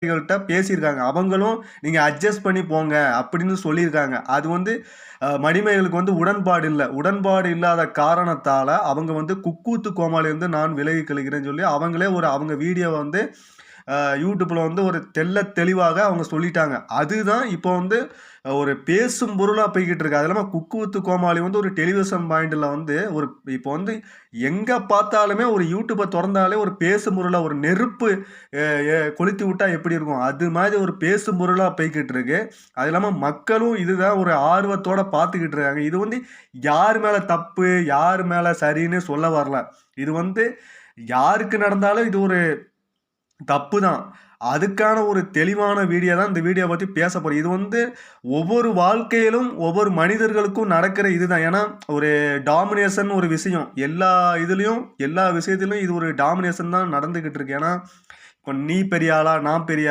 ள்கிட்ட பேசியிருக்காங்க. அவங்களும் நீங்க அட்ஜஸ்ட் பண்ணி போங்க அப்படின்னு சொல்லியிருக்காங்க. அது வந்து மணிமேகலுக்கு வந்து உடன்பாடு இல்ல. உடன்பாடு இல்லாத காரணத்தால அவங்க வந்து குக்கூத்து கோமாளிலிருந்து நான் விலகிக் கொள்கிறேன்னு சொல்லி அவங்களே அவங்க வீடியோவ வந்து YouTubeல வந்து ஒரு தெளிவாக அவங்க சொல்லிட்டாங்க. அதுதான் இப்போ வந்து ஒரு பேசும் பொருளா போய்க்கிட்டு இருக்கு. அது இல்லாம குக்கு வித்து கோமாளி வந்து ஒரு டெலிவிஷன் பாயிண்ட்ல வந்து இப்போ வந்து எங்க பார்த்தாலுமே ஒரு YouTubeப தொறந்தாலே ஒரு பேசும் பொருளா ஒரு நெருப்பு எ எ கொளுத்தி விட்டா எப்படி இருக்கும்? அது மாதிரி ஒரு பேசும் பொருளா போய்க்கிட்டு இருக்கு. அது இல்லாம மக்களும் இதுதான் ஒரு ஆர்வத்தோட பார்த்துக்கிட்டு இருக்காங்க. இது வந்து யார் மேல தப்பு, யார் மேல சரின்னு சொல்ல வரல. இது வந்து யாருக்கு நடந்தாலும் இது ஒரு தப்பு தான். அதுக்கான ஒரு தெளிவான வீடியோ தான் இந்த வீடியோ பத்தி பேசப் போறேன். இது வந்து ஒவ்வொரு வாழ்க்கையிலும், ஒவ்வொரு மனிதர்களுக்கும் நடக்கிற இதுதான். ஏன்னா, ஒரு டாமினேஷன் ஒரு விஷயம். எல்லா விஷயத்திலும் இது ஒரு டாமினேஷன் தான் நடந்துகிட்டு இருக்கு. ஏன்னா, இப்ப நீ பெரிய ஆளா? நான் பெரிய